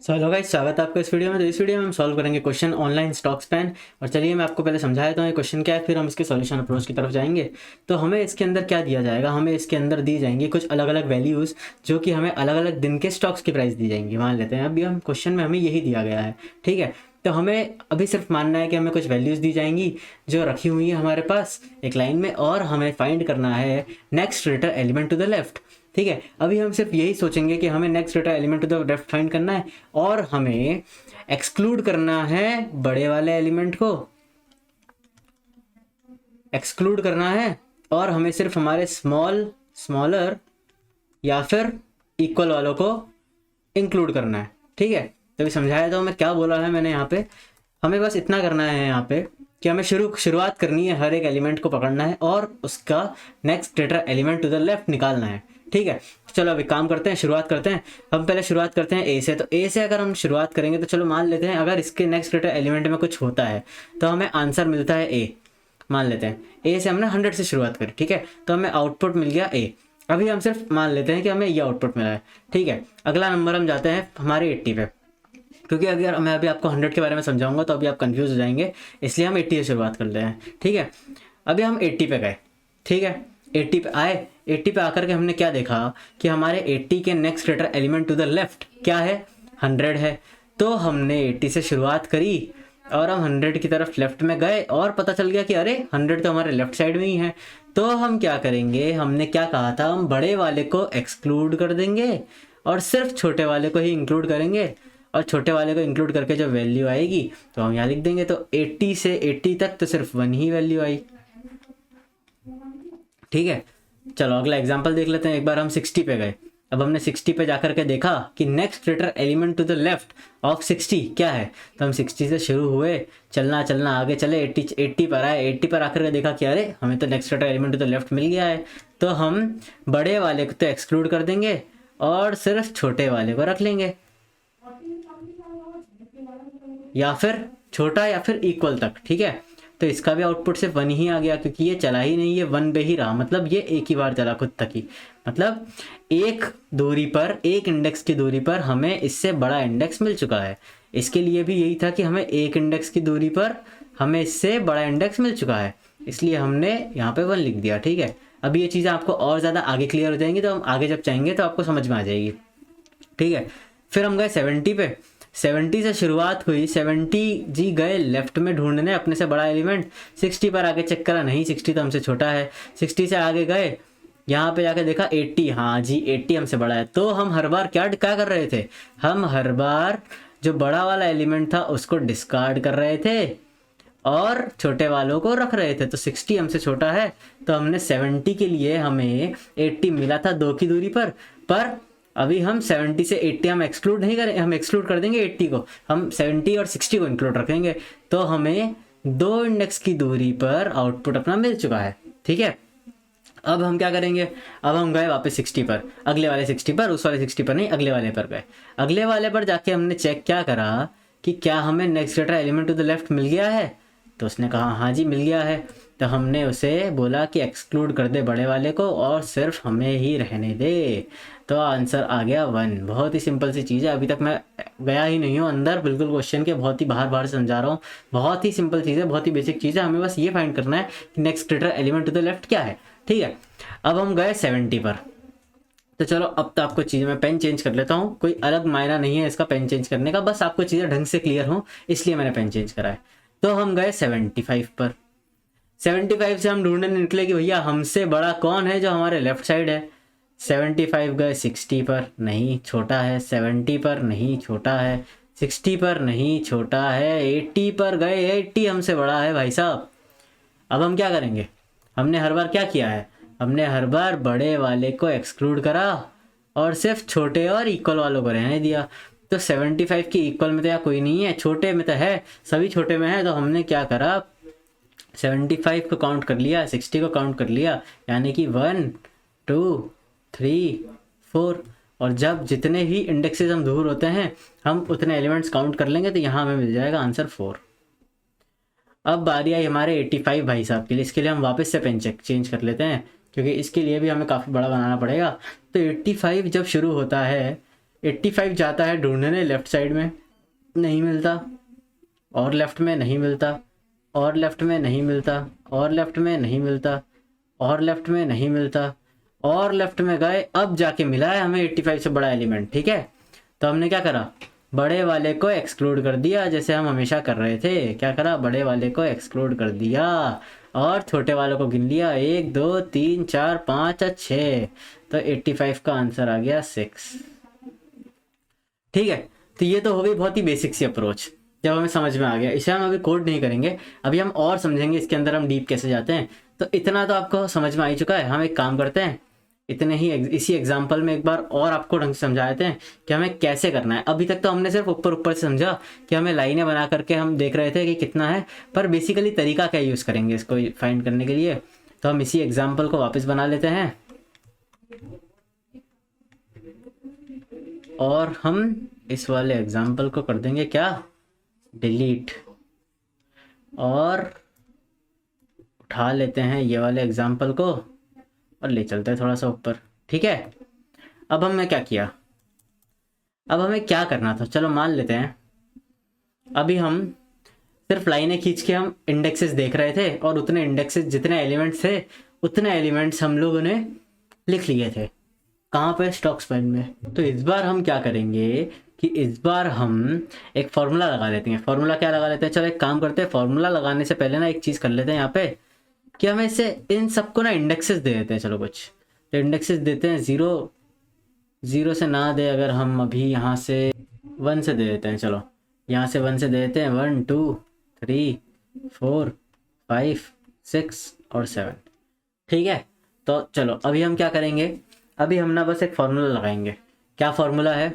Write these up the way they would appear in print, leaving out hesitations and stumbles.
Hello guys, स्वागत है आपका इस वीडियो में। तो इस वीडियो में हम सॉल्व करेंगे क्वेश्चन ऑनलाइन स्टॉक स्पैन। और चलिए मैं आपको पहले समझा देता हूँ ये क्वेश्चन क्या है, फिर हम इसके सॉल्यूशन अप्रोच की तरफ जाएंगे। तो हमें इसके अंदर क्या दिया जाएगा, हमें इसके अंदर दी जाएंगी कुछ अलग अलग वैल्यूज़ जो कि हमें अलग अलग दिन के स्टॉक्स की प्राइस दी जाएंगी। मान लेते हैं अभी हम क्वेश्चन में हमें यही दिया गया है, ठीक है। तो हमें अभी सिर्फ मानना है कि हमें कुछ वैल्यूज़ दी जाएंगी जो रखी हुई है हमारे पास एक लाइन में, और हमें फाइंड करना है next greater element to the left, ठीक है। अभी हम सिर्फ यही सोचेंगे कि हमें next greater element to the left find करना है और हमें एक्सक्लूड करना है बड़े वाले एलिमेंट को, एक्सक्लूड करना है, और हमें सिर्फ हमारे स्मॉलर या फिर इक्वल वालों को इंक्लूड करना है, ठीक है। तो अभी समझाया तो मैं क्या बोला है मैंने यहाँ पे। हमें बस इतना करना है यहाँ पे कि हमें शुरुआत करनी है, हर एक एलिमेंट को पकड़ना है और उसका next greater element to the left निकालना है, ठीक है। चलो अभी काम करते हैं, शुरुआत करते हैं। हम पहले शुरुआत करते हैं ए से। तो ए से अगर हम शुरुआत करेंगे तो चलो मान लेते हैं अगर इसके नेक्स्ट ग्रेटर एलिमेंट में कुछ होता है तो हमें आंसर मिलता है ए। मान लेते हैं ए से हमने 100 से शुरुआत करी, ठीक है, तो हमें आउटपुट मिल गया ए। अभी हम सिर्फ मान लेते हैं कि हमें ये आउटपुट मिला है, ठीक है। अगला नंबर हम जाते हैं हमारे 80 पे, क्योंकि अगर मैं अभी आपको 100 के बारे में समझाऊंगा तो अभी आप कंफ्यूज हो जाएंगे, इसलिए हम 80 से शुरुआत कर रहे हैं, ठीक है। अभी हम 80 पे गए, ठीक है, 80 पे आए। 80 पे आकर के हमने क्या देखा कि हमारे 80 के next greater element to the left क्या है, 100 है। तो हमने 80 से शुरुआत करी और हम 100 की तरफ लेफ्ट में गए और पता चल गया कि अरे 100 तो हमारे लेफ्ट साइड में ही है। तो हम क्या करेंगे, हमने क्या कहा था, हम बड़े वाले को एक्सक्लूड कर देंगे और सिर्फ छोटे वाले को ही इंक्लूड करेंगे, और छोटे वाले को इंक्लूड करके जो वैल्यू आएगी तो हम यहाँ लिख देंगे। तो 80 से 80 तक तो सिर्फ 1 ही वैल्यू आई, ठीक है। चलो अगला एग्जांपल देख लेते हैं। एक बार हम 60 पे गए। अब हमने 60 पे जाकर के देखा कि next greater element to the left of 60 क्या है। तो हम 60 से शुरू हुए, चलना आगे चले, 80 पर आए। 80 पर आकर के देखा कि अरे हमें तो next greater element to the left मिल गया है। तो हम बड़े वाले को तो एक्सक्लूड कर देंगे और सिर्फ छोटे वाले को रख लेंगे, या फिर छोटा या फिर इक्वल तक, ठीक है। तो इसका भी आउटपुट सिर्फ 1 ही आ गया, क्योंकि ये चला ही नहीं, ये 1 पे ही रहा, मतलब ये एक ही बार चला खुद तक ही। मतलब एक दूरी पर, एक इंडेक्स की दूरी पर हमें इससे बड़ा इंडेक्स मिल चुका है। इसके लिए भी यही था कि हमें एक इंडेक्स की दूरी पर हमें इससे बड़ा इंडेक्स मिल चुका है, इसलिए हमने यहाँ पे 1 लिख दिया, ठीक है। अभी ये चीज़ें आपको और ज़्यादा आगे क्लियर हो जाएंगी, तो हम आगे जब चाहेंगे तो आपको समझ में आ जाएगी, ठीक है। फिर हम गए 70 पे। 70 से शुरुआत हुई, 70 जी गए लेफ्ट में ढूंढने अपने से बड़ा एलिमेंट। 60 पर आगे चेक करा, नहीं 60 तो हमसे छोटा है। 60 से आगे गए, यहाँ पे जाके देखा 80, हाँ जी 80 हमसे बड़ा है। तो हम हर बार क्या कर रहे थे, हम हर बार जो बड़ा वाला एलिमेंट था उसको डिस्कार्ड कर रहे थे और छोटे वालों को रख रहे थे। तो 60 हमसे छोटा है, तो हमने 70 के लिए हमें 80 मिला था 2 की दूरी पर अभी हम 70 से 80 हम एक्सक्लूड नहीं करें, हम एक्सक्लूड कर देंगे 80 को, हम 70 और 60 को इंक्लूड रखेंगे। तो हमें 2 इंडेक्स की दूरी पर आउटपुट अपना मिल चुका है, ठीक है। अब हम क्या करेंगे, अब हम गए वापस 60 पर, अगले वाले 60 पर, उस वाले 60 पर नहीं, अगले वाले पर गए। अगले वाले पर जाके हमने चेक क्या करा कि क्या हमें next greater element to the left मिल गया है। तो उसने कहा हाँ जी मिल गया है। तो हमने उसे बोला कि एक्सक्लूड कर दे बड़े वाले को और सिर्फ हमें ही रहने दे। तो आंसर आ गया 1। बहुत ही सिंपल सी चीज़ है, अभी तक मैं गया ही नहीं हूँ अंदर बिल्कुल क्वेश्चन के, बहुत ही बाहर से समझा रहा हूँ। बहुत ही सिंपल चीज़ है, बहुत ही बेसिक चीज़ है, हमें बस ये फाइंड करना है कि next greater element to the left क्या है, ठीक है। अब हम गए 70 पर। तो चलो अब तो आपको चीज़ें, मैं पेन चेंज कर लेता हूँ, कोई अलग मायना नहीं है इसका पेन चेंज करने का, बस आपको चीज़ें ढंग से क्लियर हो इसलिए मैंने पेन चेंज करा है। तो हम गए 75 पर। 75 से हम ढूंढने निकले कि भैया हमसे बड़ा कौन है जो हमारे लेफ्ट साइड है। 75 गए 60 पर, नहीं छोटा है। 70 पर, नहीं छोटा है। 60 पर, नहीं छोटा है। 80 पर गए, 80 हमसे बड़ा है भाई साहब। अब हम क्या करेंगे, हमने हर बार क्या किया है, हमने हर बार बड़े वाले को एक्सक्लूड करा और सिर्फ छोटे और इक्वल वालों को रहने दिया। तो 75 की इक्वल में तो या कोई नहीं है, छोटे में तो है, सभी छोटे में है। तो हमने क्या करा, 75 को काउंट कर लिया, 60 को काउंट कर लिया, यानी कि 1 2 3 4, और जब जितने भी इंडेक्सेस हम दूर होते हैं हम उतने एलिमेंट्स काउंट कर लेंगे, तो यहाँ हमें मिल जाएगा आंसर 4। अब बारी आई हमारे 85 भाई साहब के लिए। इसके लिए हम वापस से पेन चेंज कर लेते हैं, क्योंकि इसके लिए भी हमें काफ़ी बड़ा बनाना पड़ेगा। तो 85 जब शुरू होता है 85 जाता है ढूंढने लेफ्ट साइड में, नहीं मिलता, और लेफ्ट में नहीं मिलता, और लेफ्ट में नहीं मिलता, और लेफ्ट में नहीं मिलता, और लेफ्ट में नहीं मिलता, और लेफ्ट में गए, अब जाके मिला है हमें 85 से बड़ा एलिमेंट। ठीक है, तो हमने क्या करा, बड़े वाले को एक्सक्लूड कर दिया, जैसे हम हमेशा कर रहे थे। क्या करा, बड़े वाले को एक्सक्लूड कर दिया और छोटे वालों को गिन लिया, 1 2 3 4 5 और 6। तो 85 का आंसर आ गया 6। ठीक है, तो ये तो हो गई बहुत ही बेसिक सी अप्रोच, जब हमें समझ में आ गया। इसे हम अभी कोड नहीं करेंगे, अभी हम और समझेंगे इसके अंदर हम डीप कैसे जाते हैं। तो इतना तो आपको समझ में आ ही चुका है। हम एक काम करते हैं, इतने ही इसी एग्जाम्पल में एक बार और आपको ढंग से समझा देते हैं कि हमें कैसे करना है। अभी तक तो हमने सिर्फ ऊपर ऊपर से समझा कि हमें लाइनें बना करके हम देख रहे थे कि कितना है, पर बेसिकली तरीका क्या यूज़ करेंगे इसको फाइंड करने के लिए। तो हम इसी एग्जाम्पल को वापस बना लेते हैं और हम इस वाले एग्जाम्पल को कर देंगे क्या, डिलीट, और उठा लेते हैं ये वाले एग्जाम्पल को और ले चलते हैं थोड़ा सा ऊपर। ठीक है, अब हमने क्या किया, अब हमें क्या करना था, चलो मान लेते हैं अभी हम सिर्फ लाइनें खींच के हम इंडेक्सेस देख रहे थे और उतने इंडेक्सेस जितने एलिमेंट्स थे उतने एलिमेंट्स हम लोगों ने लिख लिए थे। कहाँ पे, स्टॉक स्पैन में। तो इस बार हम क्या करेंगे कि इस बार हम एक फॉर्मूला लगा लेते हैं। फॉर्मूला क्या लगा लेते हैं, चलो एक काम करते हैं, फॉर्मूला लगाने से पहले ना एक चीज़ कर लेते हैं यहाँ पे कि हमें इसे इन सबको ना इंडेक्सेस दे देते हैं। चलो कुछ तो इंडेक्सेस देते हैं, 0 से ना दे, अगर हम अभी यहाँ से 1 से दे देते हैं, चलो यहाँ से 1 से दे देते हैं, 1 2 3 4 5 6 और 7। ठीक है, तो चलो अभी हम क्या करेंगे, अभी हम ना बस एक फॉर्मूला लगाएंगे। क्या फॉर्मूला है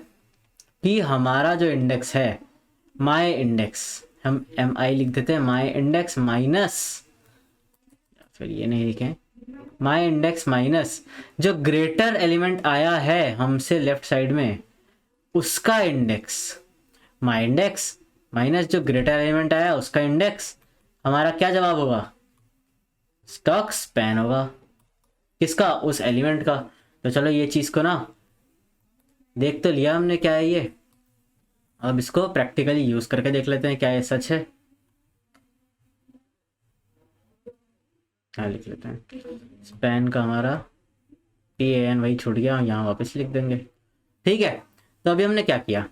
कि हमारा जो इंडेक्स है, माई इंडेक्स, हम MI लिख देते हैं, माई इंडेक्स माइनस, फिर ये नहीं लिखें, माई इंडेक्स माइनस जो ग्रेटर एलिमेंट आया है हमसे लेफ्ट साइड में उसका इंडेक्स, माई इंडेक्स माइनस जो ग्रेटर एलिमेंट आया उसका इंडेक्स। हमारा क्या जवाब होगा, स्टॉक स्पैन होगा। किसका, उस एलिमेंट का। तो चलो ये चीज़ को ना देख तो लिया हमने क्या है ये, अब इसको प्रैक्टिकली यूज़ करके देख लेते हैं क्या ये सच है। क्या लिख लेते हैं, स्पैन का हमारा PAN वही छूट गया, यहाँ वापस लिख देंगे। ठीक है, तो अभी हमने क्या किया,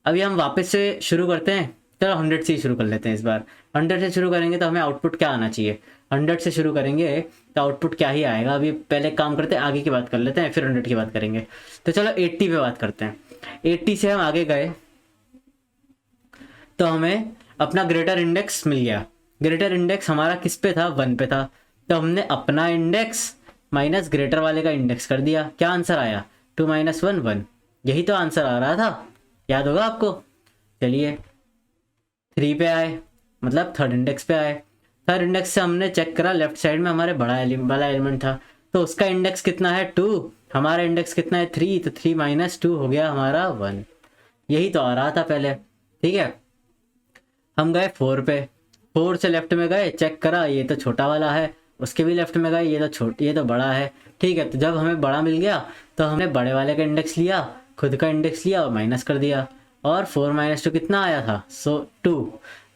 अभी हम वापस से शुरू करते हैं। चलो 100 से ही शुरू कर लेते हैं इस बार। 100 से शुरू करेंगे तो हमें आउटपुट क्या आना चाहिए, 100 से शुरू करेंगे तो आउटपुट क्या ही आएगा। अभी पहले काम करते हैं, आगे की बात कर लेते हैं, फिर 100 की बात करेंगे। तो चलो 80 पे बात करते हैं। 80 से हम आगे गए तो हमें अपना ग्रेटर इंडेक्स मिल गया। ग्रेटर इंडेक्स हमारा किस पे था, 1 पे था। तो हमने अपना इंडेक्स माइनस ग्रेटर वाले का इंडेक्स कर दिया। क्या आंसर आया, 2 - 1 1। यही तो आंसर आ रहा था, याद होगा आपको। चलिए 3 पे आए, मतलब थर्ड इंडेक्स पे आए। थर्ड इंडेक्स से हमने चेक करा, लेफ्ट साइड में हमारे बड़ा एलिमेंट था, तो उसका इंडेक्स कितना है, 2। हमारा इंडेक्स कितना है, 3। तो 3 - 2 हो गया हमारा 1। यही तो आ रहा था पहले। ठीक है, हम गए 4 पे, 4 से लेफ्ट में गए, चेक करा ये तो छोटा वाला है, उसके भी लेफ्ट में गए, ये तो बड़ा है। ठीक है, तो जब हमें बड़ा मिल गया तो हमने बड़े वाले का इंडेक्स लिया, खुद का इंडेक्स लिया और माइनस कर दिया, और 4 - 2 कितना आया था, 2।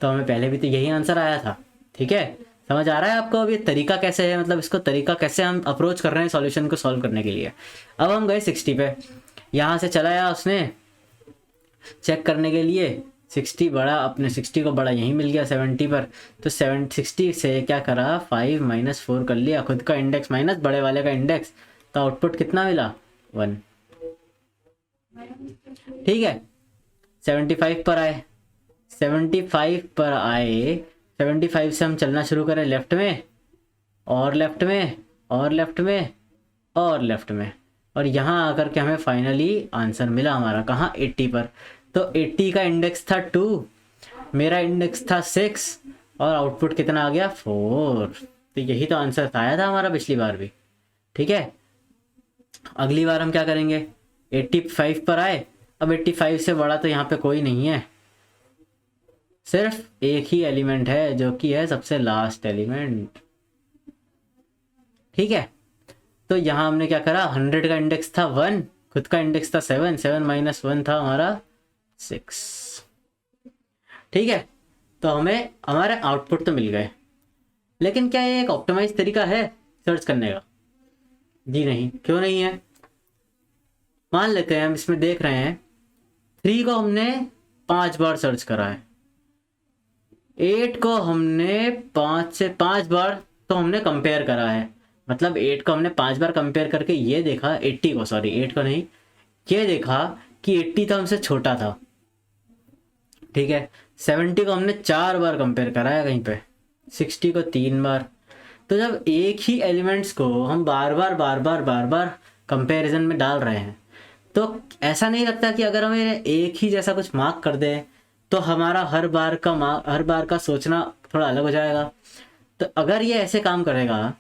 तो हमें पहले भी तो यही आंसर आया था। ठीक है, समझ आ रहा है आपको अब ये तरीका कैसे है, मतलब इसको तरीका कैसे हम अप्रोच कर रहे हैं सॉल्यूशन को सॉल्व करने के लिए। अब हम गए 60 पे, यहाँ से चलाया उसने चेक करने के लिए, 60 बड़ा, अपने 60 को बड़ा यहीं मिल गया 70 पर। तो 60 से क्या करा, 5 - 4 कर लिया, खुद का इंडेक्स माइनस बड़े वाले का इंडेक्स। तो आउटपुट कितना मिला, 1। ठीक है, 75 पर आए, 75 पर आए, 75 से हम चलना शुरू करें लेफ्ट में, और लेफ्ट में, और लेफ्ट में, और लेफ्ट में, और यहाँ आकर के हमें फाइनली आंसर मिला हमारा कहाँ, 80 पर। तो 80 का इंडेक्स था 2, मेरा इंडेक्स था 6, और आउटपुट कितना आ गया, 4। तो यही तो आंसर आया था हमारा पिछली बार भी। ठीक है, अगली बार हम क्या करेंगे, 85 पर आए। अब 85 से बड़ा तो यहाँ पे कोई नहीं है, सिर्फ एक ही एलिमेंट है जो कि है सबसे लास्ट एलिमेंट। ठीक है, तो यहाँ हमने क्या करा, 100 का इंडेक्स था 1, खुद का इंडेक्स था 7, 7 माइनस 1 था हमारा 6। ठीक है, तो हमें हमारे आउटपुट तो मिल गए, लेकिन क्या ये एक ऑप्टिमाइज तरीका है सर्च करने का? जी नहीं। क्यों नहीं है? मान लेते हैं हम इसमें देख रहे हैं 3 को हमने 5 बार सर्च करा है, 8 को हमने 5 बार तो हमने कंपेयर करा है। मतलब 8 को हमने 5 बार कंपेयर करके ये देखा, 80 को, सॉरी 8 को नहीं, ये देखा कि 80 तो हमसे छोटा था। ठीक है, 70 को हमने 4 बार कंपेयर करा है कहीं पे, 60 को 3 बार। तो जब एक ही एलिमेंट्स को हम बार बार कंपैरिजन में डाल रहे हैं, तो ऐसा नहीं लगता कि अगर हमें एक ही जैसा कुछ मार्क कर दे तो हमारा हर बार का सोचना थोड़ा अलग हो जाएगा। तो अगर ये ऐसे काम करेगा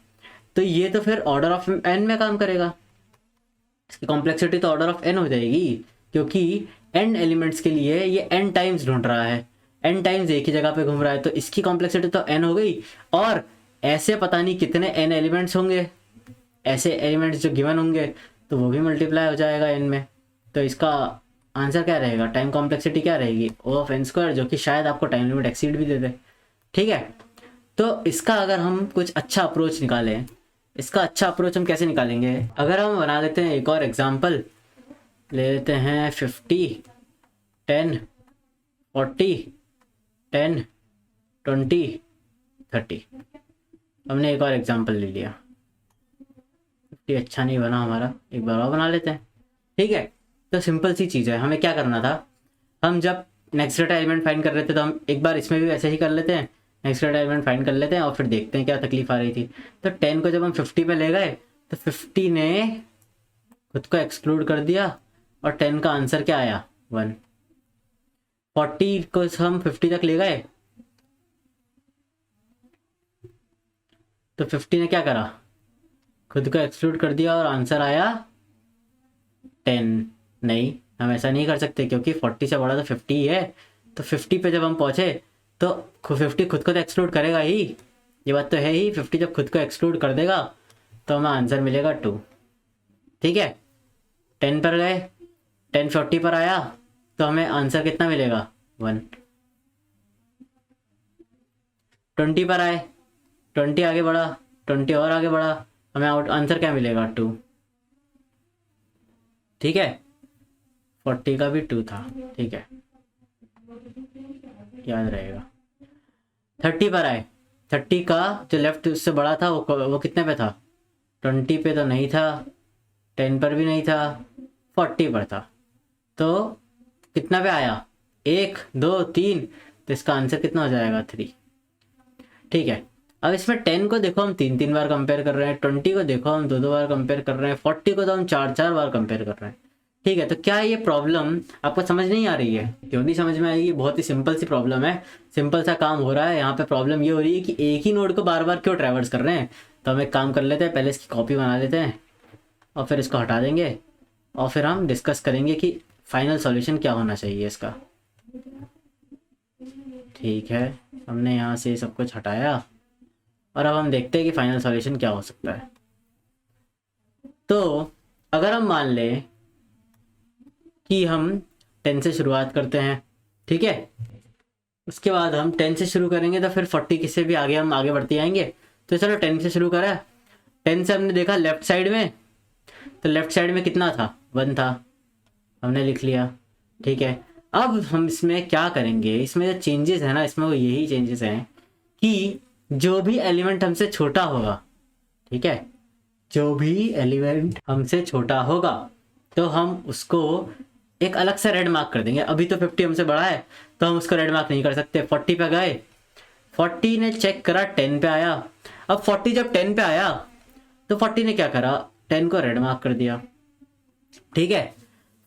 तो ये तो फिर ऑर्डर ऑफ n में काम करेगा, इसकी कॉम्प्लेक्सिटी तो ऑर्डर ऑफ n हो जाएगी, क्योंकि n एलिमेंट्स के लिए ये n टाइम्स ढूंढ रहा है, n टाइम्स एक ही जगह पे घूम रहा है, तो इसकी कॉम्प्लेक्सिटी तो n हो गई। और ऐसे पता नहीं कितने n एलिमेंट्स होंगे, ऐसे एलिमेंट्स जो गिवन होंगे तो वो भी मल्टीप्लाई हो जाएगा n में। तो इसका आंसर क्या रहेगा? टाइम कॉम्प्लेक्सिटी क्या रहेगी? O ऑफ n स्क्वायर, जो कि शायद आपको टाइम लिमिट एक्सीड भी दे दे। ठीक है, तो इसका अगर हम कुछ अच्छा अप्रोच निकालें, इसका अच्छा अप्रोच हम कैसे निकालेंगे? अगर हम बना लेते हैं एक और एग्जांपल, ले लेते हैं 50, 10, 40, 10, 20, 30। हमने एक और एग्जांपल ले लिया, 50 अच्छा नहीं बना हमारा, एक बार और बना लेते हैं। ठीक है, तो सिंपल सी चीज़ है, हमें क्या करना था, हम जब नेक्स्ट डेटा एलिमेंट फाइंड कर रहे थे तो हम एक बार इसमें भी वैसे ही कर लेते हैं, नेक्स्ट डेटा एलिमेंट फाइंड कर लेते हैं और फिर देखते हैं क्या तकलीफ आ रही थी। तो 10 को जब हम 50 पे ले गए तो 50 ने खुद को एक्सक्लूड कर दिया और 10 का आंसर क्या आया? 1। 40 को हम 50 तक ले गए तो 50 ने क्या करा? खुद को एक्सक्लूड कर दिया और आंसर आया 10। नहीं, हम ऐसा नहीं कर सकते, क्योंकि 40 से बड़ा तो 50 ही है। तो 50 पे जब हम पहुंचे तो 50 खुद को तो एक्सक्लूड करेगा ही, ये बात तो है ही। 50 जब खुद को एक्सक्लूड कर देगा तो हमें आंसर मिलेगा 2। ठीक है, 10 पर गए, 10 40 पर आया तो हमें आंसर कितना मिलेगा? 1। 20 पर आए, 20 आगे बढ़ा, 20 और आगे बढ़ा, हमें आंसर क्या मिलेगा? 2। ठीक है, 40 का भी 2 था। ठीक है, याद रहेगा। 30 पर आए, 30 का जो लेफ्ट उससे बड़ा था वो कितने पे था? 20 पे तो नहीं था, 10 पर भी नहीं था, 40 पर था। तो कितना पे आया? 1, 2, 3। तो इसका आंसर कितना हो जाएगा? 3। ठीक है, अब इसमें 10 को देखो हम 3 बार कंपेयर कर रहे हैं, 20 को देखो हम 2 बार कंपेयर कर रहे हैं, 40 को तो हम 4 बार कंपेयर कर रहे हैं। ठीक है, तो क्या ये प्रॉब्लम आपको समझ नहीं आ रही है? क्यों नहीं समझ में आएगी? बहुत ही सिंपल सी प्रॉब्लम है, सिंपल सा काम हो रहा है यहाँ पे। प्रॉब्लम ये हो रही है कि एक ही नोड को बार बार क्यों ट्रैवर्स कर रहे हैं। तो हम एक काम कर लेते हैं, पहले इसकी कॉपी बना लेते हैं और फिर इसको हटा देंगे और फिर हम डिस्कस करेंगे कि फाइनल सॉल्यूशन क्या होना चाहिए इसका। ठीक है, हमने यहाँ से सब कुछ हटाया और अब हम देखते हैं कि फाइनल सॉल्यूशन क्या हो सकता है। तो अगर हम मान लें कि हम 10 से शुरुआत करते हैं, ठीक है, उसके बाद हम 10 से शुरू करेंगे तो फिर 40 से भी आगे हम आगे बढ़ते आएंगे। तो चलो 10 से शुरू करा, 10 से हमने देखा लेफ्ट साइड में, तो लेफ्ट साइड में कितना था? 1 था, हमने लिख लिया। ठीक है, अब हम इसमें क्या करेंगे, इसमें जो चेंजेस है ना, इसमें वो यही चेंजेस हैं कि जो भी एलिमेंट हमसे छोटा होगा, ठीक है, जो भी एलिमेंट हमसे छोटा होगा तो हम उसको एक अलग से रेड मार्क कर देंगे। अभी तो 50 हमसे बड़ा है तो हम उसको रेड मार्क नहीं कर सकते। 40 पे गए, 40 ने चेक करा, 10 पे आया। अब 40 जब 10 पे आया तो 40 ने क्या करा? 10 को रेड मार्क कर दिया। ठीक है,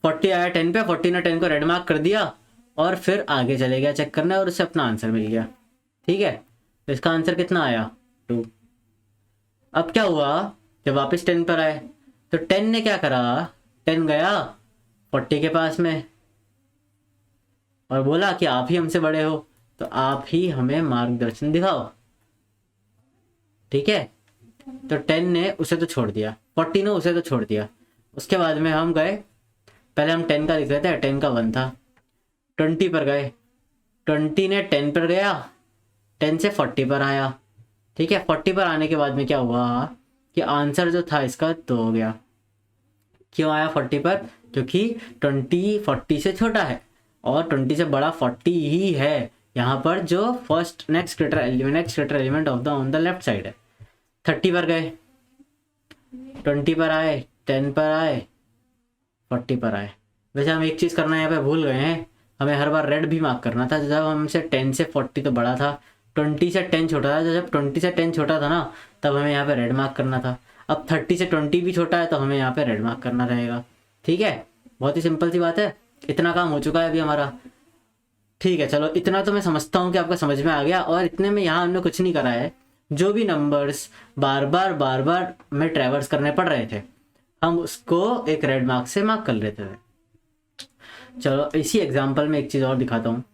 40 आया 10 पे, 40 ने 10 को रेड मार्क कर दिया और फिर आगे चले गया चेक करने और उससे अपना आंसर मिल गया। ठीक है, तो इसका आंसर कितना आया? 2। अब क्या हुआ, जब वापस 10 पर आए तो 10 ने क्या करा? 10 गया 40 के पास में और बोला कि आप ही हमसे बड़े हो तो आप ही हमें मार्गदर्शन दिखाओ। ठीक है, तो 10 ने उसे तो छोड़ दिया, 40 ने उसे तो छोड़ दिया। उसके बाद में हम गए पहले हम 10 का लिख लेते हैं, 10 का 1 था। 20 पर गए, 20 ने 10 पर गया, 10 से 40 पर आया, ठीक है। 40 पर आने के बाद में क्या हुआ कि आंसर जो था इसका 2 हो गया। क्यों आया 40 पर? क्योंकि 20 40 से छोटा है और 20 से बड़ा 40 ही है यहाँ पर, जो first next greater element of the on the left side है। 30 पर गए, 20 पर आए, 10 पर आए, 40 पर आए। वैसे हम एक चीज़ करना यहाँ पे भूल गए हैं, हमें हर बार रेड भी मार्क करना था। जब हमसे 10 से 40 तो बड़ा था, 20 से 10 छोटा था, तो जब 20 से 10 छोटा था ना, तब हमें यहाँ पे रेड मार्क करना था। अब 30 से 20 भी छोटा है तो हमें यहाँ पे रेड मार्क करना रहेगा, ठीक है। बहुत ही सिंपल सी बात है, इतना काम हो चुका है अभी हमारा, ठीक है। चलो इतना तो मैं समझता हूँ कि आपको समझ में आ गया। और इतने में यहाँ हमने कुछ नहीं करा है, जो भी नंबर्स बार बार में ट्रैवर्स करने पड़ रहे थे, हम उसको एक रेड मार्क से मार्क कर लेते थे। चलो इसी एग्जाम्पल में एक चीज़ और दिखाता हूँ।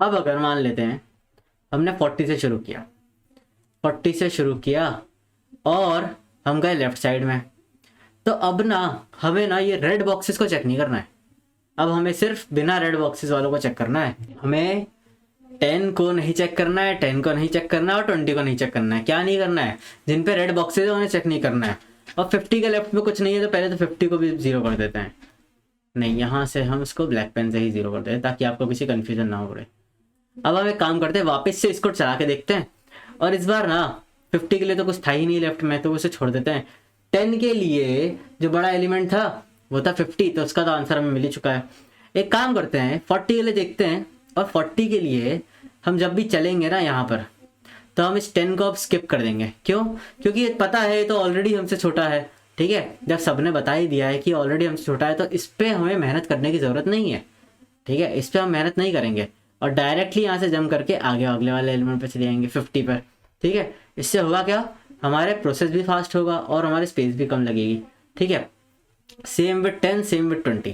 अब अगर मान लेते हैं हमने 40 से शुरू किया, 40 से शुरू किया और हम गए लेफ्ट साइड में, तो अब ना हमें ना ये रेड बॉक्सेस को चेक नहीं करना है। अब हमें सिर्फ बिना रेड बॉक्सेस वालों को चेक करना है। हमें 10 को नहीं चेक करना है, 10 को नहीं चेक करना है और 20 को नहीं चेक करना है। क्या नहीं करना है? जिन पे रेड बॉक्सेस है उन्हें चेक नहीं करना है। और 50 के लेफ्ट में कुछ नहीं है तो पहले तो 50 को भी 0 कर देते हैं। नहीं, यहाँ से हम इसको ब्लैक पेन से ही 0 कर देते हैं ताकि आपको किसी कन्फ्यूजन ना हो पड़े। अब हम एक काम करते हैं, वापस से इसको चला के देखते हैं। और इस बार ना 50 के लिए तो कुछ था ही नहीं लेफ्ट में, तो उसे छोड़ देते हैं। 10 के लिए जो बड़ा एलिमेंट था वो था 50, तो उसका तो आंसर हमें मिल ही चुका है। एक काम करते हैं, 40 के लिए देखते हैं। और 40 के लिए हम जब भी चलेंगे ना यहाँ पर, तो हम इस 10 को अब स्किप कर देंगे। क्यों? क्योंकि ये पता है तो ऑलरेडी हमसे छोटा है, ठीक है। जब सबने बता ही दिया है कि ऑलरेडी हमसे छोटा है तो इस पर हमें मेहनत करने की ज़रूरत नहीं है, ठीक है। इस पर हम मेहनत नहीं करेंगे और डायरेक्टली यहाँ से जंप करके आगे अगले वाले एलिमेंट पर चले जाएंगे 50 पर, ठीक है। इससे होगा क्या, हमारे प्रोसेस भी फास्ट होगा और हमारे स्पेस भी कम लगेगी, ठीक है। Same with 10, same with 20।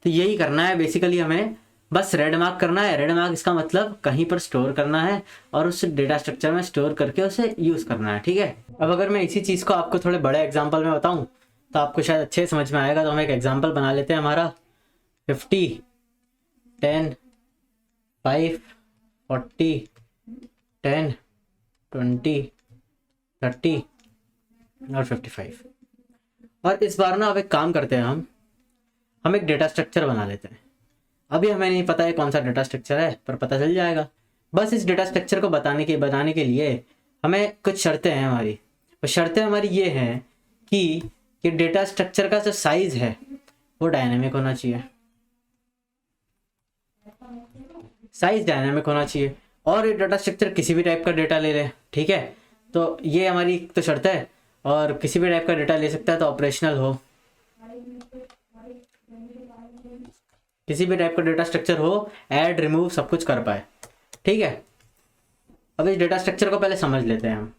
तो यही करना है बेसिकली, हमें बस रेड मार्क करना है। रेड मार्क इसका मतलब कहीं पर स्टोर करना है और उस डेटा स्ट्रक्चर में स्टोर करके उसे यूज़ करना है, ठीक है। अब अगर मैं इसी चीज़ को आपको थोड़े बड़े एग्जाम्पल में बताऊँ तो आपको शायद अच्छे समझ में आएगा। तो हम एक एग्जाम्पल बना लेते हैं हमारा 50, 10, 5, 40, 10, 20, 30 और 55। और इस बार ना अब एक काम करते हैं, हम एक डेटा स्ट्रक्चर बना लेते हैं। अभी हमें नहीं पता है कौन सा डेटा स्ट्रक्चर है, पर पता चल जाएगा। बस इस डेटा स्ट्रक्चर को बनाने के लिए हमें कुछ शर्तें हैं हमारी। और शर्तें हमारी ये हैं कि ये डेटा स्ट्रक्चर का जो साइज़ है वो डायनेमिक होना चाहिए, साइज डायनामिक होना चाहिए। और ये डेटा स्ट्रक्चर किसी भी टाइप का डेटा ले ले, ठीक है। तो ये हमारी तो शर्त है। और किसी भी टाइप का डेटा ले सकता है तो ऑपरेशनल हो, किसी भी टाइप का डेटा स्ट्रक्चर हो, ऐड रिमूव सब कुछ कर पाए, ठीक है। अब इस डेटा स्ट्रक्चर को पहले समझ लेते हैं हम।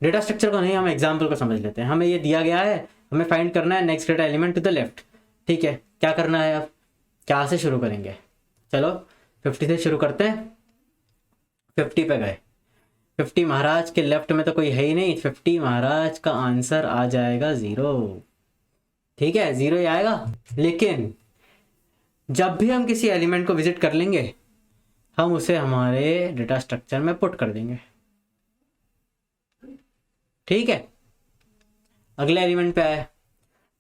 डेटा स्ट्रक्चर को नहीं, हम एग्जाम्पल को समझ लेते हैं। हमें ये दिया गया है, हमें फाइंड करना है next data element to the left, ठीक है। क्या करना है, अब क्या से शुरू करेंगे? चलो 50 से शुरू करते हैं। 50 पे गए, 50 महाराज के लेफ्ट में तो कोई है ही नहीं, 50 महाराज का आंसर आ जाएगा 0, ठीक है, 0 ही आएगा। लेकिन जब भी हम किसी एलिमेंट को विजिट कर लेंगे हम उसे हमारे डेटा स्ट्रक्चर में पुट कर देंगे, ठीक है। अगले एलिमेंट पे आए,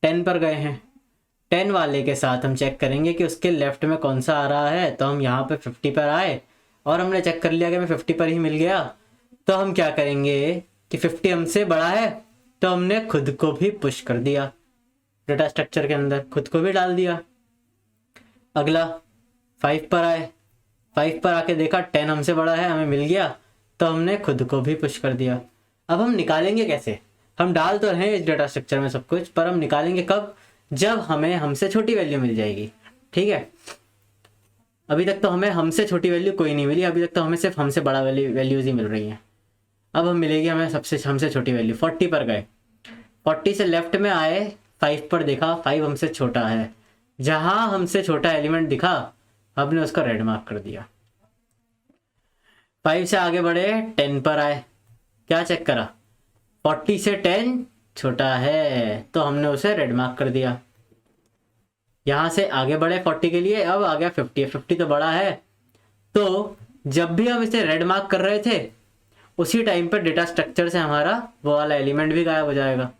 10 पर गए हैं, 10 वाले के साथ हम चेक करेंगे कि उसके लेफ्ट में कौन सा आ रहा है। तो हम यहाँ पे 50 पर आए और हमने चेक कर लिया कि हमें 50 पर ही मिल गया। तो हम क्या करेंगे कि 50 हमसे बड़ा है तो हमने खुद को भी पुश कर दिया डेटा स्ट्रक्चर के अंदर, खुद को भी डाल दिया। अगला 5 पर आए, 5 पर आके देखा 10 हमसे बड़ा है, हमें मिल गया तो हमने खुद को भी पुश कर दिया। अब हम निकालेंगे कैसे? हम डाल तो रहे हैं इस डेटा स्ट्रक्चर में सब कुछ, पर हम निकालेंगे कब? जब हमें हमसे छोटी वैल्यू मिल जाएगी, ठीक है। अभी तक तो हमें हमसे छोटी वैल्यू कोई नहीं मिली, अभी तक तो हमें सिर्फ हमसे बड़ा वैल्यूज ही मिल रही हैं। अब हम मिलेगी हमें हमसे छोटी वैल्यू। 40 पर गए, 40 से लेफ्ट में आए, 5 पर देखा 5 हमसे छोटा है। जहां हमसे छोटा एलिमेंट दिखा हमने उसका रेड मार्क कर दिया। 5 से आगे बढ़े, 10 पर आए, क्या चेक करा? 40 से 10 छोटा है तो हमने उसे रेड मार्क कर दिया। यहाँ से आगे बढ़े 40 के लिए, अब आ गया 50, 50 तो बड़ा है, तो जब भी हम इसे रेड मार्क कर रहे थे उसी टाइम पर डेटा स्ट्रक्चर से हमारा वो वाला एलिमेंट भी गायब हो जाएगा।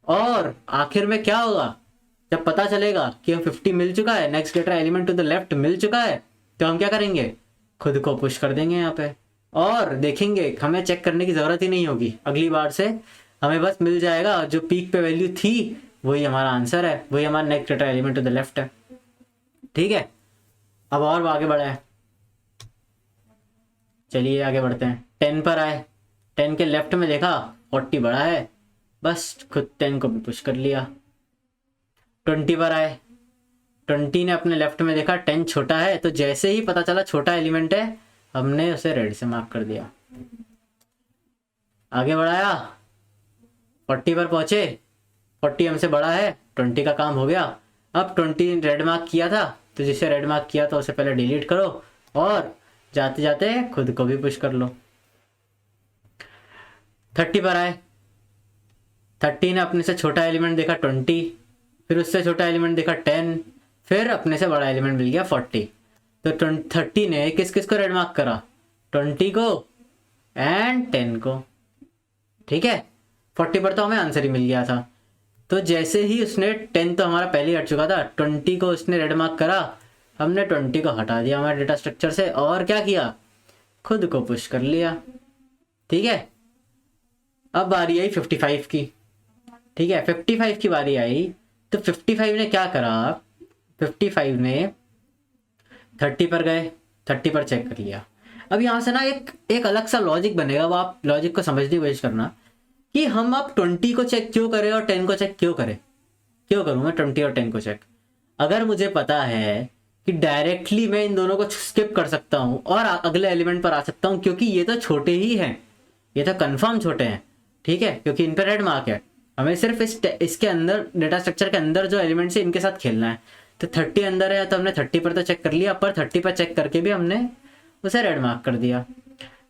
और आखिर में क्या होगा, जब पता चलेगा कि हम 50 मिल चुका है, next data element to the left मिल चुका है, तो हम क्या करेंगे, खुद को पुश कर देंगे यहाँ पे और देखेंगे, हमें चेक करने की ज़रूरत ही नहीं होगी। अगली बार से हमें बस मिल जाएगा, जो पीक पे वैल्यू थी वही हमारा आंसर है, वही हमारा next data element to the left है। ठीक है, अब और आगे बढ़े हैं, चलिए आगे बढ़ते हैं। 10 पर आए, 10 के लेफ्ट में देखा 40 बड़ा है, बस खुद 10 को भी पुश कर लिया। 20 पर आए, 20 ने अपने लेफ्ट में देखा 10 छोटा है, तो जैसे ही पता चला छोटा एलिमेंट है हमने उसे रेड से मार्क कर दिया। आगे बढ़ाया, 40 पर पहुंचे, 40 हमसे बड़ा है, 20 का काम हो गया। अब 20 रेड मार्क किया था, तो जिसे रेड मार्क किया तो उसे पहले डिलीट करो और जाते जाते खुद को भी पुश कर लो। 30 पर आए, 30 ने अपने से छोटा एलिमेंट देखा 20, फिर उससे छोटा एलिमेंट देखा 10, फिर अपने से बड़ा एलिमेंट मिल गया 40। तो 30 ने किस किस को रेड मार्क करा, 20 को एंड 10 को। ठीक है, 40 पर तो हमें आंसर ही मिल गया था, तो जैसे ही उसने 10 तो हमारा पहले ही हट चुका था, 20 को उसने रेड मार्क करा, हमने 20 को हटा दिया हमारे डेटा स्ट्रक्चर से और क्या किया, खुद को पुश कर लिया। ठीक है, अब बारी आई 55 की। ठीक है, 55 की बारी आई, तो 55 ने क्या करा, 55 ने 30 पर गए, 30 पर चेक कर लिया। अब यहाँ से ना एक अलग सा लॉजिक बनेगा, वो आप लॉजिक को समझने की कोशिश करना कि हम अब 20 को चेक क्यों करें और 10 को चेक क्यों करें। क्यों करूँ मैं 20 और 10 को चेक, अगर मुझे पता है कि डायरेक्टली मैं इन दोनों को स्किप कर सकता हूँ और अगले एलिमेंट पर आ सकता हूँ, क्योंकि ये तो छोटे ही हैं, ये तो कंफर्म छोटे हैं। ठीक है, क्योंकि इन पर रेड मार्क है, हमें सिर्फ इसके अंदर डेटा स्ट्रक्चर के अंदर जो एलिमेंट्स है इनके साथ खेलना है। तो 30 अंदर है तो हमने 30 पर तो चेक कर लिया, पर 30 पर चेक करके भी हमने उसे रेड मार्क कर दिया।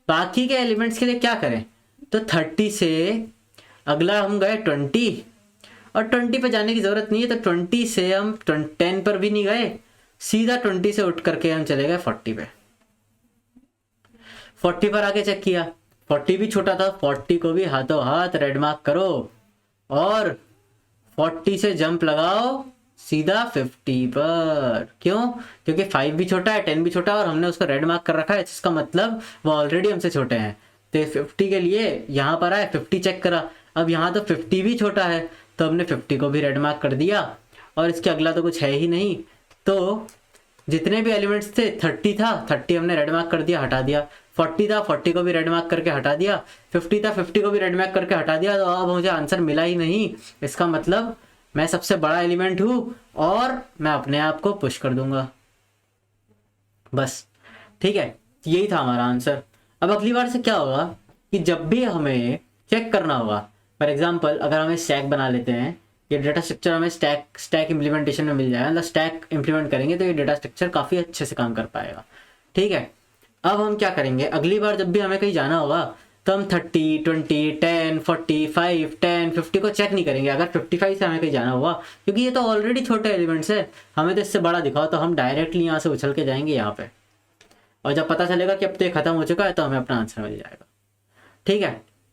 बाकी के एलिमेंट्स के लिए क्या करें, तो 30 से अगला हम गए 20, और 20 पे जाने की ज़रूरत नहीं है, तो 20 से हम 10 पर भी नहीं गए, सीधा 20 से उठ करके हम चले गए 40 पे। 40 पर आके चेक किया, 40 भी छोटा था, 40 को भी हाथों हाथ रेड मार्क करो और 40 से जंप लगाओ सीधा 50 पर। क्यों, क्योंकि 5 भी छोटा है, 10 भी छोटा है और हमने उसको रेड मार्क कर रखा है, इसका मतलब वो ऑलरेडी हमसे छोटे हैं। तो 50 के लिए यहाँ पर आए, 50 चेक करा, अब यहाँ तो 50 भी छोटा है, तो हमने 50 को भी रेड मार्क कर दिया और इसके अगला तो कुछ है ही नहीं। तो जितने भी एलिमेंट्स थे, 30 था, 30 हमने रेड मार्क कर दिया, हटा दिया। 40 था, 40 को भी रेड मार्क करके हटा दिया। 50 था, 50 को भी रेड मार्क करके हटा दिया। तो अब मुझे आंसर मिला ही नहीं, इसका मतलब मैं सबसे बड़ा एलिमेंट हूँ और मैं अपने आप को पुश कर दूंगा, बस। ठीक है, यही था हमारा आंसर। अब अगली बार से क्या होगा कि जब भी हमें चेक करना होगा, फॉर एग्जाम्पल अगर हमें स्टैक बना लेते हैं, ये डेटा स्ट्रक्चर हमें स्टैक इम्प्लीमेंटेशन में मिल जाएगा, मतलब स्टैक इम्प्लीमेंट करेंगे तो ये डेटा स्ट्रक्चर काफ़ी अच्छे से काम कर पाएगा। ठीक है, अब हम क्या करेंगे, अगली बार जब भी हमें कहीं जाना होगा तो हम 30, 20, 10, 45, 10, 50 को चेक नहीं करेंगे। अगर 55 से हमें कहीं जाना होगा, क्योंकि ये तो ऑलरेडी छोटे एलिमेंट्स है, हमें तो इससे बड़ा दिखाओ, तो हम डायरेक्टली यहाँ से उछल के जाएंगे यहाँ पे, और जब पता चलेगा कि अब तो ये खत्म हो चुका है तो हमें अपना आंसर मिल जाएगा। ठीक है,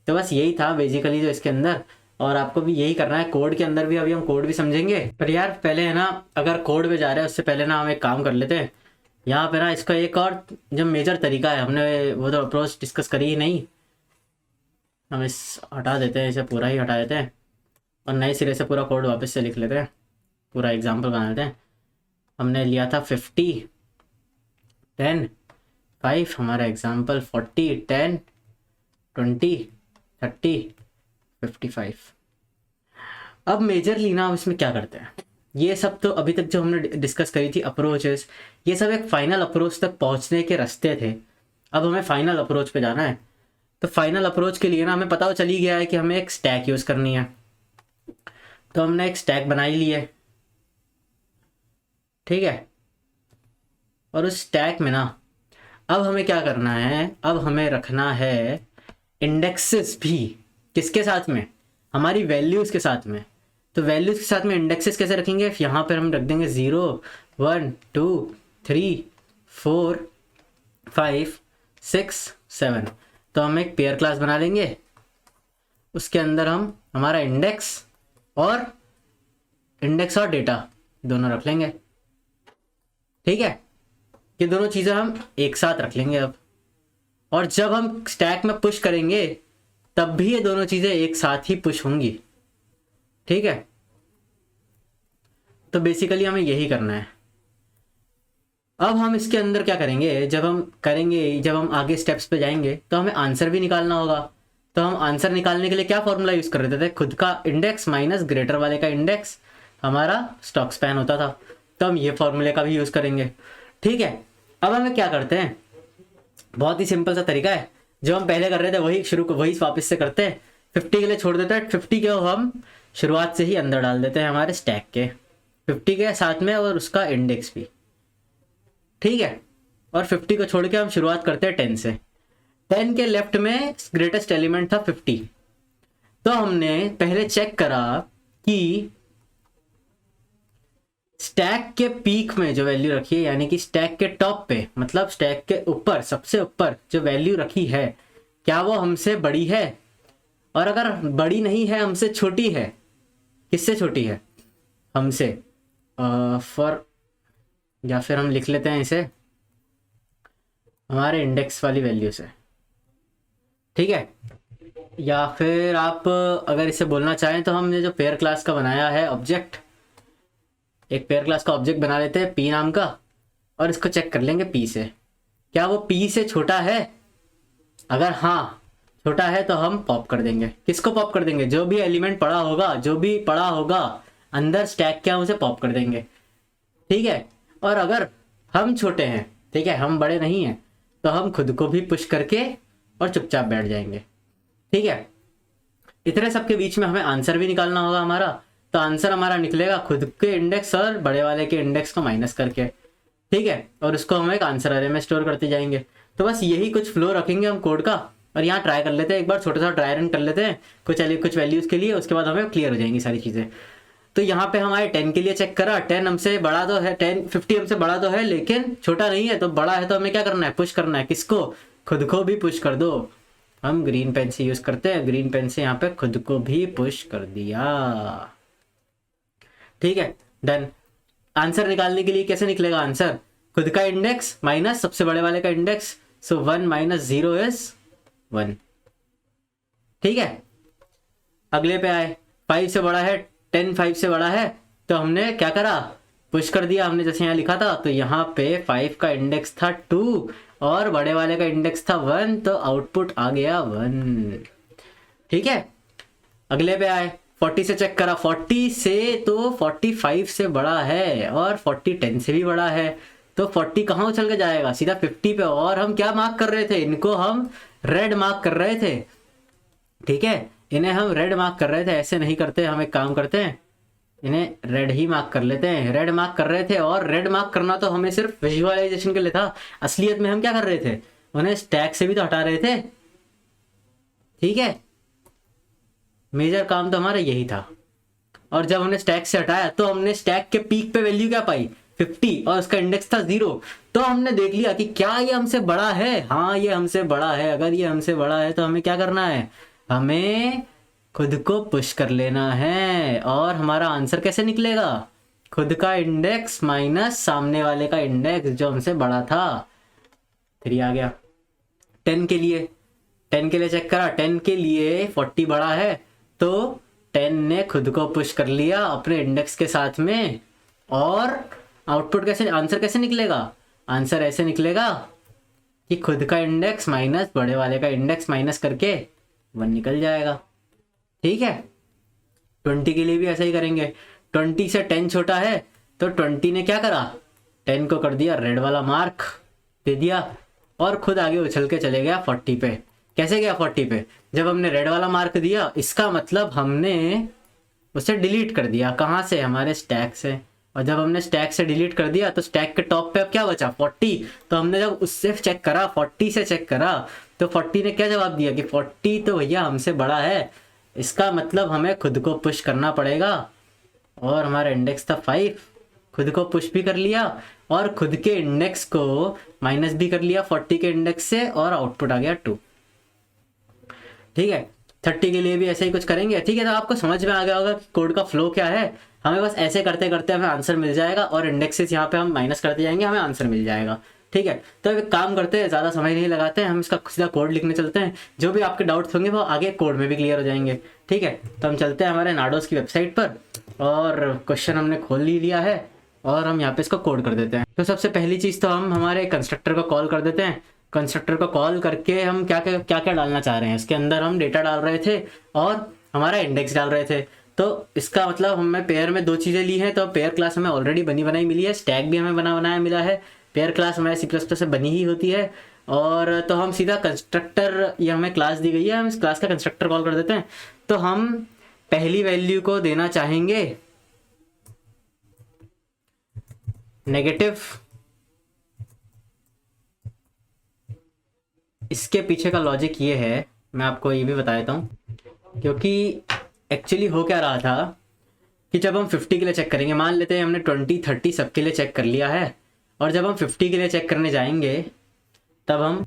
तो बस यही था बेसिकली जो इसके अंदर, और आपको भी यही करना है कोड के अंदर भी। अभी हम कोड भी समझेंगे, पर यार पहले है ना, अगर कोड पे जा रहे हैं उससे पहले ना हम एक काम कर लेते हैं। यहाँ पे ना इसका एक और जो मेजर तरीका है, हमने वो तो अप्रोच डिस्कस करी ही नहीं, हम इस हटा देते हैं, इसे पूरा ही हटा देते हैं और नए सिरे से पूरा कोड वापस से लिख लेते हैं, पूरा एग्जाम्पल बना लेते हैं। हमने लिया था 50, 10, 5, हमारा एग्जाम्पल 40, 10, 20, 30, 55। अब मेजरली ना हम इसमें क्या करते हैं, ये सब तो अभी तक जो हमने डिस्कस करी थी अप्रोचेस, ये सब एक फाइनल अप्रोच तक पहुंचने के रास्ते थे। अब हमें फाइनल अप्रोच पे जाना है, तो फाइनल अप्रोच के लिए ना हमें पता चल ही गया है कि हमें एक स्टैक यूज़ करनी है, तो हमने एक स्टैक बना ही ली है। ठीक है, और उस स्टैक में ना अब हमें क्या करना है, अब हमें रखना है इंडेक्सेस भी। किसके साथ में, हमारी वैल्यूज़ के साथ में। तो वैल्यूज़ के साथ में इंडेक्सेस कैसे रखेंगे, यहाँ पर हम रख देंगे 0 1 2 3 4 5 6 7। तो हम एक पेयर क्लास बना लेंगे, उसके अंदर हम हमारा इंडेक्स और डेटा दोनों रख लेंगे। ठीक है, ये दोनों चीज़ें हम एक साथ रख लेंगे अब, और जब हम स्टैक में पुश करेंगे तब भी ये दोनों चीज़ें एक साथ ही पुश होंगी। ठीक है, तो बेसिकली हमें यही करना है। अब हम इसके अंदर क्या करेंगे, जब हम आगे स्टेप्स पे जाएंगे तो हमें आंसर भी निकालना होगा। तो हम आंसर निकालने के लिए क्या फॉर्मूला यूज़ कर रहे थे, खुद का इंडेक्स माइनस ग्रेटर वाले का इंडेक्स हमारा स्टॉक स्पैन होता था। तो हम ये फॉर्मूले का भी यूज़ करेंगे। ठीक है, अब हमें क्या करते हैं, बहुत ही सिंपल सा तरीका है, जो हम पहले कर रहे थे वही वापस से करते हैं। 50 के लिए छोड़ देते हैं, 50 के हम शुरुआत से ही अंदर डाल देते हैं हमारे स्टैक के, 50 के साथ में और उसका इंडेक्स भी। ठीक है, और 50 को छोड़ के हम शुरुआत करते हैं 10 से। 10 के लेफ्ट में ग्रेटेस्ट एलिमेंट था 50। तो हमने पहले चेक करा कि स्टैक के पीक में जो वैल्यू रखी है, यानी कि स्टैक के टॉप पे, मतलब स्टैक के ऊपर सबसे ऊपर जो वैल्यू रखी है, क्या वो हमसे बड़ी है, और अगर बड़ी नहीं है, हमसे छोटी है। किससे छोटी है, हमसे या फिर हम लिख लेते हैं इसे हमारे इंडेक्स वाली वैल्यू से। ठीक है, या फिर आप अगर इसे बोलना चाहें तो हमने जो पेयर क्लास का बनाया है ऑब्जेक्ट, एक पेयर क्लास का ऑब्जेक्ट बना लेते हैं पी नाम का, और इसको चेक कर लेंगे पी से, क्या वो पी से छोटा है। अगर हाँ छोटा है तो हम पॉप कर देंगे। किसको पॉप कर देंगे, जो भी एलिमेंट पड़ा होगा अंदर स्टैक के, हम उसे पॉप कर देंगे। ठीक है, और अगर हम छोटे हैं, ठीक है, हम बड़े नहीं हैं, तो हम खुद को भी पुश करके और चुपचाप बैठ जाएंगे। ठीक है, इतने सब के बीच में हमें आंसर भी निकालना होगा हमारा। तो आंसर हमारा निकलेगा खुद के इंडेक्स और बड़े वाले के इंडेक्स को माइनस करके। ठीक है, और उसको हम एक आंसर अरे में स्टोर करते जाएंगे। तो बस यही कुछ फ्लो रखेंगे हम कोड का, और यहाँ ट्राई कर लेते हैं, एक बार छोटा सा ट्राई रन कर लेते हैं कुछ वैल्यूज़ के लिए, उसके बाद हमें क्लियर हो जाएंगी सारी चीज़ें। तो यहाँ पे हमारे 10 के लिए चेक करा, 10 हमसे बड़ा तो है, 50 हमसे बड़ा तो है लेकिन छोटा नहीं है। तो बड़ा है तो हमें क्या करना है, पुश करना है। किसको, खुद को भी पुश कर दो। हम ग्रीन पेन से यूज़ करते हैं, ग्रीन पेन से यहाँ पे खुद को भी पुश कर दिया। ठीक है, डन। आंसर निकालने के लिए कैसे निकलेगा आंसर, खुद का इंडेक्स माइनस सबसे बड़े वाले का इंडेक्स, सो 1 - 0 इज 1। ठीक है, अगले पे आए, 5 से बड़ा है, 10 5 से बड़ा है, तो हमने क्या करा, पुश कर दिया हमने, जैसे यहाँ लिखा था। तो यहाँ पे 5 का इंडेक्स था 2 और बड़े वाले का इंडेक्स था 1, तो आउटपुट आ गया 1। ठीक है, अगले पे आए, 40 से चेक करा, 40 से तो 45 से बड़ा है और 40 10 से भी बड़ा है। तो 40 कहाँ उछल के जाएगा, सीधा 50 पे। और हम क्या मार्क कर रहे थे, इनको हम रेड मार्क कर रहे थे। ठीक है, इन्हें हम रेड मार्क कर रहे थे, ऐसे नहीं करते, हम एक काम करते हैं, इन्हें रेड ही मार्क कर लेते हैं। रेड मार्क कर रहे थे, और रेड मार्क करना तो हमें सिर्फ विजुअलाइजेशन के लिए था, असलियत में हम क्या कर रहे थे, उन्हें स्टैक से भी तो हटा रहे थे। ठीक है, मेजर काम तो हमारा यही था। और जब हमने स्टैक से हटाया तो हमने स्टैक के पीक पे वैल्यू क्या पाई, 50, और उसका इंडेक्स था 0। तो हमने देख लिया कि क्या ये हमसे बड़ा है, हाँ ये हमसे बड़ा है। अगर ये हमसे बड़ा है तो हमें क्या करना है, हमें खुद को पुश कर लेना है। और हमारा आंसर कैसे निकलेगा, खुद का इंडेक्स माइनस सामने वाले का इंडेक्स जो हमसे बड़ा था। 3 आ गया। 10 के लिए चेक करा, 10 के लिए 40 बड़ा है, तो 10 ने खुद को पुश कर लिया अपने इंडेक्स के साथ में। और आउटपुट कैसे, आंसर कैसे निकलेगा, आंसर ऐसे निकलेगा कि खुद का इंडेक्स माइनस बड़े वाले का इंडेक्स माइनस करके 1 निकल जाएगा। ठीक है, 20 के लिए भी ऐसा ही करेंगे। 20 से 10 छोटा है, तो 20 ने क्या करा, 10 को कर दिया रेड वाला मार्क दे दिया, और खुद आगे उछल के चले गया 40 पे। कैसे गया 40 पे, जब हमने रेड वाला मार्क दिया, इसका मतलब हमने उसे डिलीट कर दिया। कहाँ से, हमारे स्टैक से। और जब हमने स्टैक से डिलीट कर दिया तो स्टैक के टॉप पे अब क्या बचा, 40। तो हमने जब उससे चेक करा, 40 से चेक करा, तो 40 ने क्या जवाब दिया कि 40 तो भैया हमसे बड़ा है, इसका मतलब हमें खुद को पुश करना पड़ेगा, और हमारा इंडेक्स था 5, खुद को पुश भी कर लिया और खुद के इंडेक्स को माइनस भी कर लिया 40 के इंडेक्स से, और आउटपुट आ गया 2। ठीक है, 30 के लिए भी ऐसे ही कुछ करेंगे। ठीक है, तो आपको समझ में आ गया होगा कि कोड का फ्लो क्या है। हमें बस ऐसे करते करते हमें आंसर मिल जाएगा, और इंडेक्सेस यहाँ पे हम माइनस करते जाएंगे, हमें आंसर मिल जाएगा। ठीक है, तो एक काम करते हैं, ज़्यादा समय नहीं लगाते हैं, हम इसका सीधा कोड लिखने चलते हैं। जो भी आपके डाउट्स होंगे वो आगे कोड में भी क्लियर हो जाएंगे। ठीक है, तो हम चलते हैं हमारे नाडोस की वेबसाइट पर, और क्वेश्चन हमने खोल लिया है, और हम यहाँ पे इसको कोड कर देते हैं। तो सबसे पहली चीज़ तो हम हमारे कंस्ट्रक्टर को कॉल कर देते हैं। कंस्ट्रक्टर को कॉल करके हम क्या क्या डालना चाह रहे हैं, इसके अंदर हम डेटा डाल रहे थे और हमारा इंडेक्स डाल रहे थे। तो इसका मतलब हमें पेयर में 2 चीज़ें ली हैं। तो पेयर क्लास हमें ऑलरेडी बनी बनाई मिली है, स्टैक भी हमें बना बनाया मिला है। पेयर क्लास हमारे C++ से बनी ही होती है, और तो हम सीधा कंस्ट्रक्टर, ये हमें क्लास दी गई है, हम इस क्लास का कंस्ट्रक्टर कॉल कर देते हैं। तो हम पहली वैल्यू को देना चाहेंगे नेगेटिव। इसके पीछे का लॉजिक ये है, मैं आपको ये भी बता देता हूँ, क्योंकि एक्चुअली हो क्या रहा था कि जब हम 50 के लिए चेक करेंगे, मान लेते हैं हमने 20 30 सबके लिए चेक कर लिया है, और जब हम 50 के लिए चेक करने जाएंगे तब हम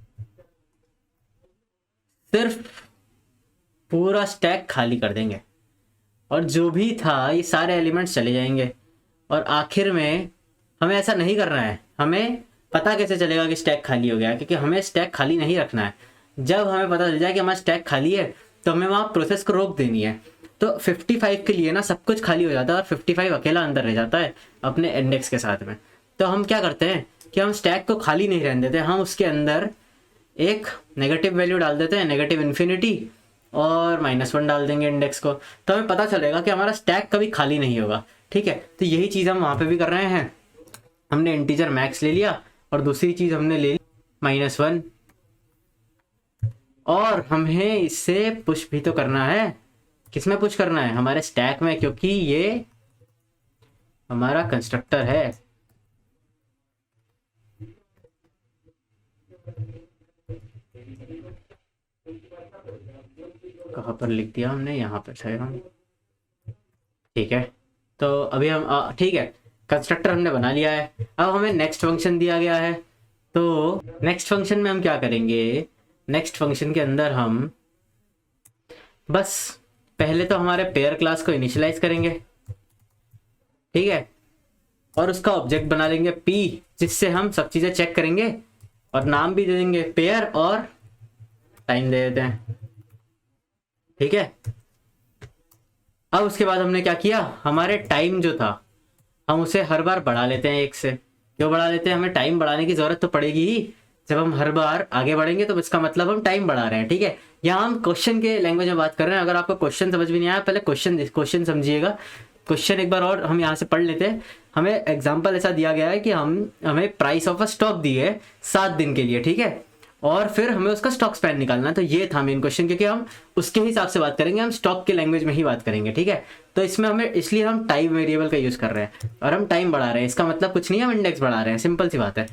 सिर्फ पूरा स्टैक खाली कर देंगे, और जो भी था ये सारे एलिमेंट्स चले जाएंगे, और आखिर में हमें ऐसा नहीं करना है। हमें पता कैसे चलेगा कि स्टैक खाली हो गया, क्योंकि हमें स्टैक खाली नहीं रखना है। जब हमें पता चल जाए कि हमारा स्टैक खाली है तो हमें वहाँ प्रोसेस को रोक देनी है। तो 55 के लिए ना सब कुछ खाली हो जाता है, और 55 अकेला अंदर रह जाता है अपने इंडेक्स के साथ में। तो हम क्या करते हैं कि हम स्टैक को खाली नहीं रहने देते, हम उसके अंदर एक नेगेटिव वैल्यू डाल देते हैं, नेगेटिव इन्फिनिटी, और -1 डाल देंगे इंडेक्स को। तो हमें पता चलेगा कि हमारा स्टैक कभी खाली नहीं होगा। ठीक है, तो यही चीज़ हम वहाँ पे भी कर रहे हैं। हमने इंटीजर मैक्स ले लिया, और दूसरी चीज़ हमने ले ली -1, और हमें इससे पुश भी तो करना है। किसमें पुश करना है? हमारे स्टैक में, क्योंकि ये हमारा कंस्ट्रक्टर है। कहाँ पर लिख दिया हमने? यहाँ पर है हम। ठीक है, तो अभी हम ठीक है, कंस्ट्रक्टर हमने बना लिया है। अब हमें नेक्स्ट फंक्शन दिया गया है, तो नेक्स्ट फंक्शन में हम क्या करेंगे? नेक्स्ट फंक्शन के अंदर हम बस पहले तो हमारे पेयर क्लास को इनिशियलाइज करेंगे, ठीक है, और उसका ऑब्जेक्ट बना लेंगे P, जिससे हम सब चीज़ें चेक करेंगे, और नाम भी दे देंगे पेयर, और टाइम दे देते हैं। ठीक है, अब उसके बाद हमने क्या किया? हमारे टाइम जो था हम उसे हर बार बढ़ा लेते हैं 1 से। क्यों बढ़ा लेते हैं? हमें टाइम बढ़ाने की ज़रूरत तो पड़ेगी ही। जब हम हर बार आगे बढ़ेंगे तो इसका मतलब हम टाइम बढ़ा रहे हैं। ठीक है, यहाँ हम क्वेश्चन के लैंग्वेज में बात कर रहे हैं। अगर आपको क्वेश्चन समझ में नहीं आया, पहले क्वेश्चन समझिएगा। क्वेश्चन एक बार और हम यहाँ से पढ़ लेते हैं। हमें एग्जाम्पल ऐसा दिया गया है कि हमें प्राइस ऑफ अ स्टॉक दी है 7 दिन के लिए, ठीक है, और फिर हमें उसका स्टॉक स्पैन निकालना है। तो ये था मेन क्वेश्चन, क्योंकि हम उसके हिसाब से बात करेंगे, हम स्टॉक के लैंग्वेज में ही बात करेंगे। ठीक है, तो इसमें हमें, इसलिए हम टाइम वेरिएबल का यूज़ कर रहे हैं, और हम टाइम बढ़ा रहे हैं। इसका मतलब कुछ नहीं है, हम इंडेक्स बढ़ा रहे हैं, सिंपल सी बात है।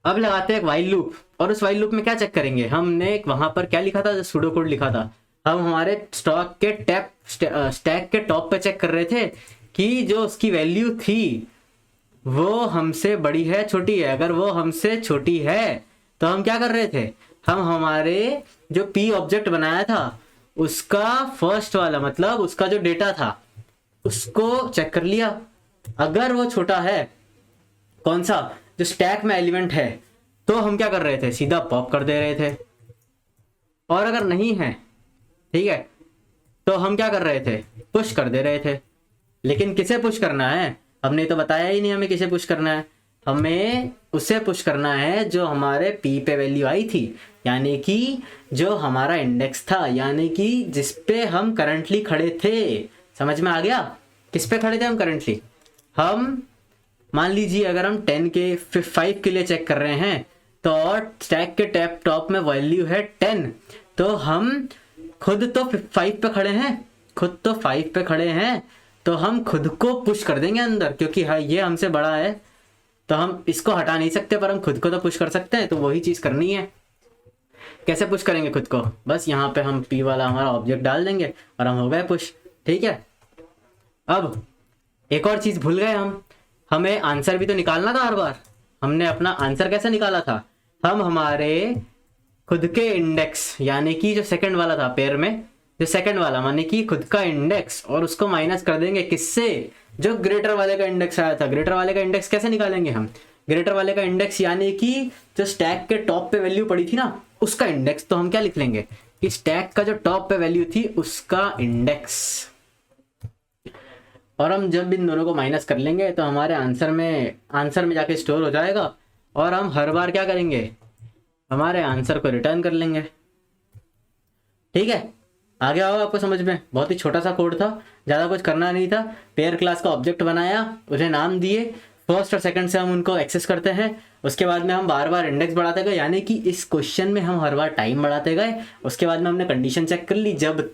अब लगाते हैं एक वाइल लूप, और उस वाइल लूप में क्या चेक करेंगे? हमने वहां पर क्या लिखा था? सूडो कोड लिखा था। हम हमारे स्टैक के टॉप पे चेक कर रहे थे कि जो उसकी वैल्यू थी वो हमसे बड़ी है छोटी है। अगर वो हमसे छोटी है तो हम क्या कर रहे थे? हम हमारे जो P ऑब्जेक्ट बनाया था उसका फर्स्ट वाला, मतलब उसका जो डेटा था उसको चेक कर लिया। अगर वो छोटा है, कौन सा? जो स्टैक में एलिमेंट है, तो हम क्या कर रहे थे? सीधा पॉप कर दे रहे थे। और अगर नहीं है, ठीक है, तो हम क्या कर रहे थे? पुश कर दे रहे थे। लेकिन किसे पुश करना है? हमने तो बताया ही नहीं हमें किसे पुश करना है। हमें उसे पुश करना है जो हमारे P पे वैल्यू आई थी, यानी कि जो हमारा इंडेक्स था, यानी कि जिस पे हम करंटली खड़े थे। समझ में आ गया? किस पे खड़े थे हम करंटली? हम मान लीजिए अगर हम 10 के 5 के लिए चेक कर रहे हैं, तो स्टैक के टॉप में वैल्यू है 10, तो हम खुद तो 5 पे खड़े हैं, तो हम खुद को पुश कर देंगे अंदर, क्योंकि हाँ ये हमसे बड़ा है तो हम इसको हटा नहीं सकते, पर हम खुद को तो पुश कर सकते हैं। तो वही चीज़ करनी है। कैसे पुश करेंगे खुद को, बस यहाँ पे हम p वाला हमारा ऑब्जेक्ट डाल देंगे और हम हो गए पुश। ठीक है, अब एक और चीज़ भूल गए हम, हमें आंसर भी तो निकालना था हर बार। हमने अपना आंसर कैसे निकाला था, हम हमारे खुद के इंडेक्स यानी कि जो सेकंड वाला था पेयर में, जो सेकंड वाला माने कि खुद का इंडेक्स, और उसको माइनस कर देंगे किससे, जो ग्रेटर वाले का इंडेक्स आया था। ग्रेटर वाले का इंडेक्स कैसे निकालेंगे हम, ग्रेटर वाले का इंडेक्स यानी कि जो स्टैक के टॉप पे वैल्यू पड़ी थी ना उसका इंडेक्स। तो हम क्या लिख लेंगे कि स्टैक का जो टॉप पे वैल्यू थी उसका इंडेक्स, और हम जब इन दोनों को माइनस कर लेंगे तो हमारे आंसर में जाके स्टोर हो जाएगा, और हम हर बार क्या करेंगे, हमारे आंसर को रिटर्न कर लेंगे। ठीक है, आ गया होगा आपको समझ में। बहुत ही छोटा सा कोड था, ज़्यादा कुछ करना नहीं था। पेयर क्लास का ऑब्जेक्ट बनाया, उन्हें नाम दिए, फर्स्ट और सेकंड से हम उनको एक्सेस करते हैं। उसके बाद में हम बार बार इंडेक्स बढ़ाते गए, यानी कि इस क्वेश्चन में हम हर बार टाइम बढ़ाते गए। उसके बाद में हमने कंडीशन चेक कर ली, जब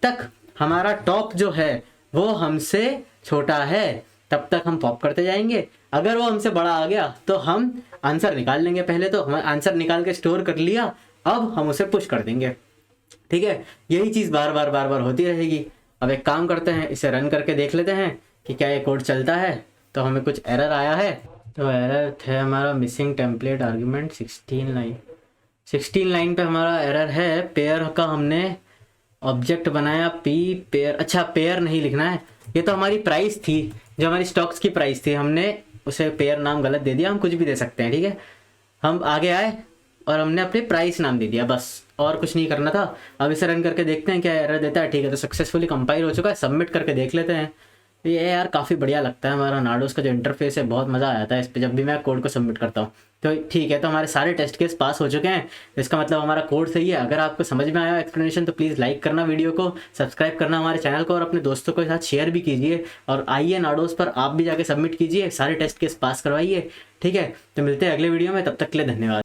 तक हमारा टॉप जो है वो हमसे छोटा है तब तक हम पॉप करते जाएंगे। अगर वो हमसे बड़ा आ गया तो हम आंसर निकाल लेंगे। पहले तो हम आंसर निकाल के स्टोर कर लिया, अब हम उसे पुश कर देंगे। ठीक है, यही चीज़ बार बार होती रहेगी। अब एक काम करते हैं, इसे रन करके देख लेते हैं कि क्या ये कोड चलता है। तो हमें कुछ एरर आया है, तो एरर है हमारा मिसिंग टेम्पलेट आर्ग्यूमेंट 16 लाइन पे हमारा एरर है। पेयर का हमने ऑब्जेक्ट बनाया पी पेयर, अच्छा पेयर नहीं लिखना है, ये तो हमारी प्राइस थी, जो हमारी स्टॉक्स की प्राइस थी, हमने उसे पेयर नाम गलत दे दिया। हम कुछ भी दे सकते हैं। ठीक है, हम आगे आए और हमने अपने प्राइस नाम दे दिया, बस और कुछ नहीं करना था। अब इसे रन करके देखते हैं क्या एरर देता है। ठीक है, तो सक्सेसफुली कंपाइल हो चुका है, सबमिट करके देख लेते हैं। ये यार काफ़ी बढ़िया लगता है, हमारा नाडोस का जो इंटरफेस है बहुत मज़ा आता है इस पर जब भी मैं कोड को सबमिट करता हूँ। तो ठीक है, तो हमारे सारे टेस्ट केस पास हो चुके हैं, इसका मतलब हमारा कोड सही है। अगर आपको समझ में आया एक्सप्लेनेशन तो प्लीज़ लाइक करना वीडियो को, सब्सक्राइब करना हमारे चैनल को, और अपने दोस्तों के साथ शेयर भी कीजिए। और आइए नाडोस पर आप भी जाके सबमिट कीजिए, सारे टेस्ट केस पास करवाइए। ठीक है, तो मिलते हैं अगले वीडियो में, तब तक के लिए धन्यवाद।